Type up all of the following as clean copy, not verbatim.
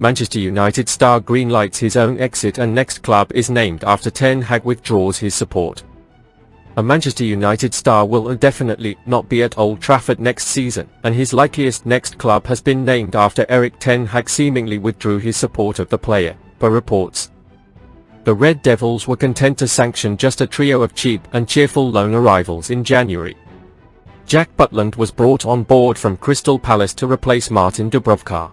Manchester United star greenlights his own exit and next club is named after Ten Hag withdraws his support. A Manchester United star will definitely not be at Old Trafford next season, and his likeliest next club has been named after Erik Ten Hag seemingly withdrew his support of the player, per reports. The Red Devils were content to sanction just a trio of cheap and cheerful loan arrivals in January. Jack Butland was brought on board from Crystal Palace to replace Martin Dubravka.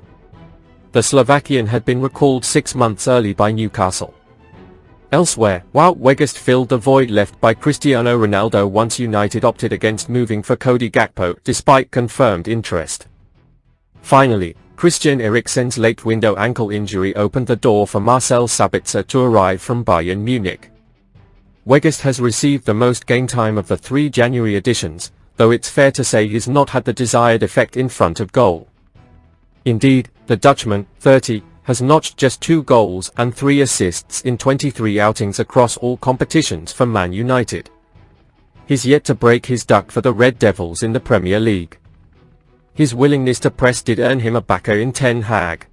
The Slovakian had been recalled 6 months early by Newcastle. Elsewhere, Wout Weghorst filled the void left by Cristiano Ronaldo once United opted against moving for Cody Gakpo despite confirmed interest. Finally, Christian Eriksen's late window ankle injury opened the door for Marcel Sabitzer to arrive from Bayern Munich. Weghorst has received the most game time of the 3 January editions, though it's fair to say he's not had the desired effect in front of goal. Indeed, the Dutchman, 30, has notched just 2 goals and 3 assists in 23 outings across all competitions for Man United. He's yet to break his duck for the Red Devils in the Premier League. His willingness to press did earn him a backer in Ten Hag.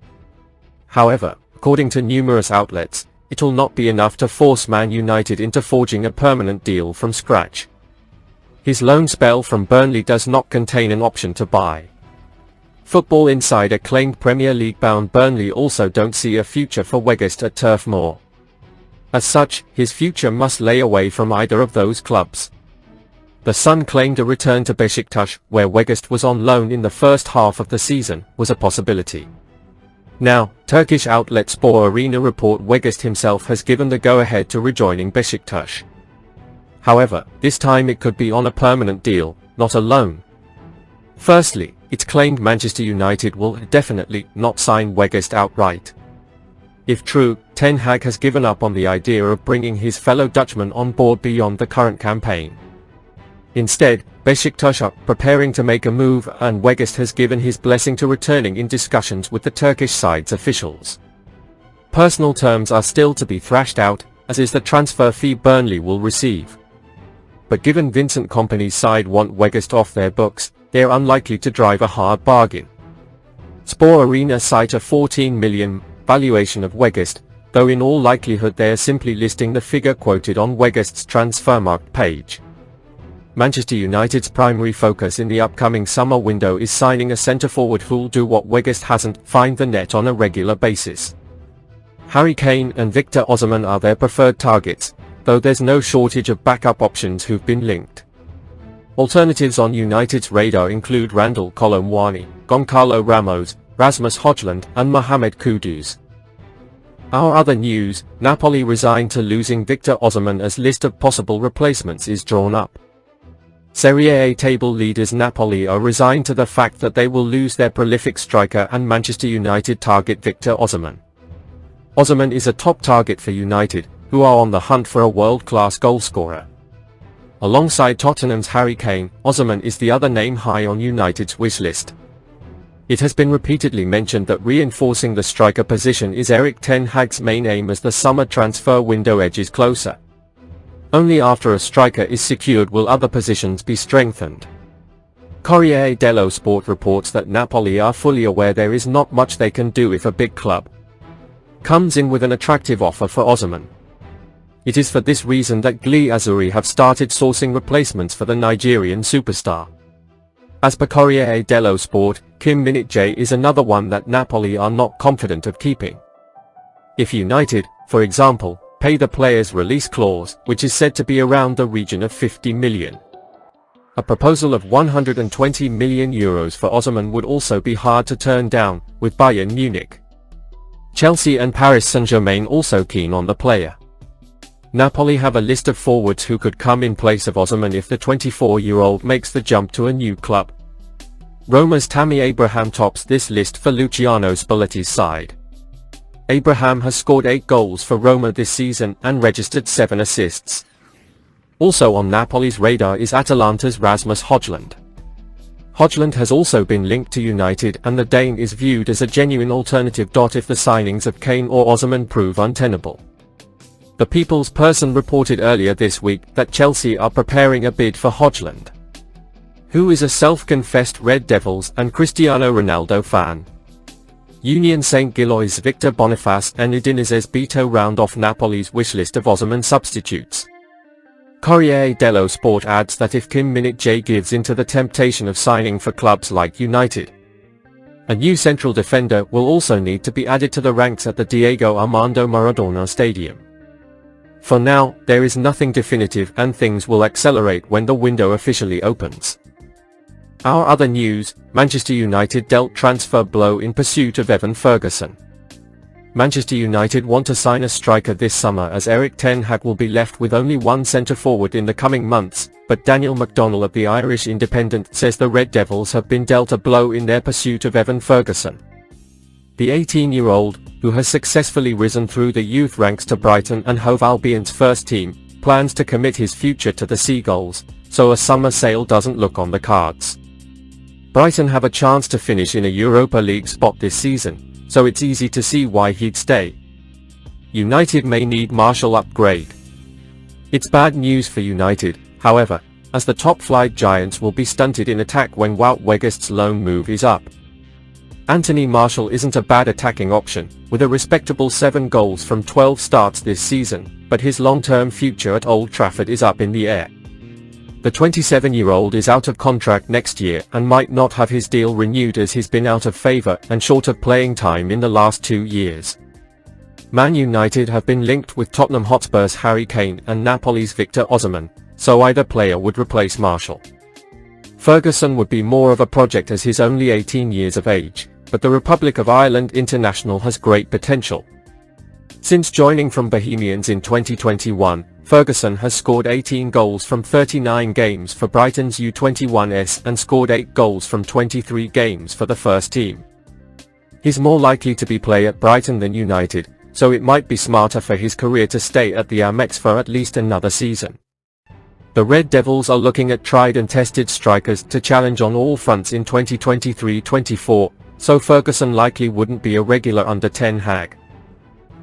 However, according to numerous outlets, it'll not be enough to force Man United into forging a permanent deal from scratch. His loan spell from Burnley does not contain an option to buy. Football Insider claimed Premier League-bound Burnley also don't see a future for Weghorst at Turf Moor. As such, his future must lay away from either of those clubs. The Sun claimed a return to Besiktas, where Weghorst was on loan in the first half of the season, was a possibility. Now, Turkish outlet Spor Arena report Weghorst himself has given the go-ahead to rejoining Besiktas. However, this time it could be on a permanent deal, not a loan. Firstly, it's claimed Manchester United will definitely not sign Weghorst outright. If true, Ten Hag has given up on the idea of bringing his fellow Dutchman on board beyond the current campaign. Instead, Besiktas are preparing to make a move, and Weghorst has given his blessing to returning in discussions with the Turkish side's officials. Personal terms are still to be thrashed out, as is the transfer fee Burnley will receive. But given Vincent Kompany's side want Weghorst off their books, they are unlikely to drive a hard bargain. Spor Arena cite a £14 million valuation of Weghorst, though in all likelihood they are simply listing the figure quoted on Weghorst's Transfermarkt page. Manchester United's primary focus in the upcoming summer window is signing a centre-forward who'll do what Weghorst hasn't: find the net on a regular basis. Harry Kane and Victor Osimhen are their preferred targets, though there's no shortage of backup options who've been linked. Alternatives on United's radar include Randal Kolo Muani, Goncalo Ramos, Rasmus Højlund and Mohamed Kudus. Our other news: Napoli resigned to losing Victor Osimhen as list of possible replacements is drawn up. Serie A table leaders Napoli are resigned to the fact that they will lose their prolific striker, and Manchester United target Victor Osimhen. Osimhen is a top target for United, who are on the hunt for a world-class goalscorer. Alongside Tottenham's Harry Kane, Osimhen is the other name high on United's wish list. It has been repeatedly mentioned that reinforcing the striker position is Erik Ten Hag's main aim as the summer transfer window edges closer. Only after a striker is secured will other positions be strengthened. Corriere dello Sport reports that Napoli are fully aware there is not much they can do if a big club comes in with an attractive offer for Osimhen. It is for this reason that Gli Azzurri have started sourcing replacements for the Nigerian superstar. As per Corriere dello Sport, Kim Min-jae is another one that Napoli are not confident of keeping. If United, for example, pay the player's release clause, which is said to be around the region of 50 million. A proposal of 120 million euros for Osimhen would also be hard to turn down, with Bayern Munich, Chelsea and Paris Saint-Germain also keen on the player. Napoli have a list of forwards who could come in place of Osimhen if the 24-year-old makes the jump to a new club. Roma's Tammy Abraham tops this list for Luciano Spalletti's side. Abraham has scored 8 goals for Roma this season and registered 7 assists. Also on Napoli's radar is Atalanta's Rasmus Højlund. Højlund has also been linked to United, and the Dane is viewed as a genuine alternative. If the signings of Kane or Osimhen prove untenable. The People's Person reported earlier this week that Chelsea are preparing a bid for Højlund, who is a self-confessed Red Devils and Cristiano Ronaldo fan. Union Saint-Gillois's Victor Boniface and Udinise's Beto round off Napoli's wishlist of Osimhen substitutes. Corriere dello Sport adds that if Kim Min-jae gives into the temptation of signing for clubs like United, a new central defender will also need to be added to the ranks at the Diego Armando Maradona Stadium. For now, there is nothing definitive and things will accelerate when the window officially opens. Our other news, Manchester United dealt transfer blow in pursuit of Evan Ferguson. Manchester United want to sign a striker this summer as Erik ten Hag will be left with only one centre-forward in the coming months, but Daniel McDonnell of the Irish Independent says the Red Devils have been dealt a blow in their pursuit of Evan Ferguson. The 18-year-old, who has successfully risen through the youth ranks to Brighton and Hove Albion's first team, plans to commit his future to the Seagulls, so a summer sale doesn't look on the cards. Brighton have a chance to finish in a Europa League spot this season, so it's easy to see why he'd stay. United may need Martial upgrade. It's bad news for United, however, as the top-flight giants will be stunted in attack when Wout Weghorst's loan move is up. Anthony Martial isn't a bad attacking option, with a respectable 7 goals from 12 starts this season, but his long-term future at Old Trafford is up in the air. The 27-year-old is out of contract next year and might not have his deal renewed as he's been out of favour and short of playing time in the last 2 years. Man United have been linked with Tottenham Hotspur's Harry Kane and Napoli's Victor Osimhen, so either player would replace Martial. Ferguson would be more of a project as he's only 18 years of age, but the Republic of Ireland international has great potential. Since joining from Bohemians in 2021, Ferguson has scored 18 goals from 39 games for Brighton's U21s and scored 8 goals from 23 games for the first team. He's more likely to be play at Brighton than United, so it might be smarter for his career to stay at the Amex for at least another season. The Red Devils are looking at tried and tested strikers to challenge on all fronts in 2023-24, so Ferguson likely wouldn't be a regular under ten Hag.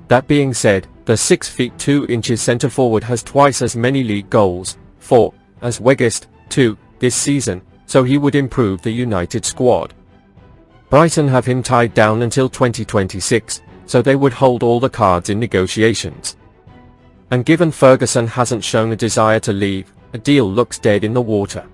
That being said, the 6 feet 2 inches centre-forward has twice as many league goals, 4, as Weghorst, 2, this season, so he would improve the United squad. Brighton have him tied down until 2026, so they would hold all the cards in negotiations. And given Ferguson hasn't shown a desire to leave, a deal looks dead in the water.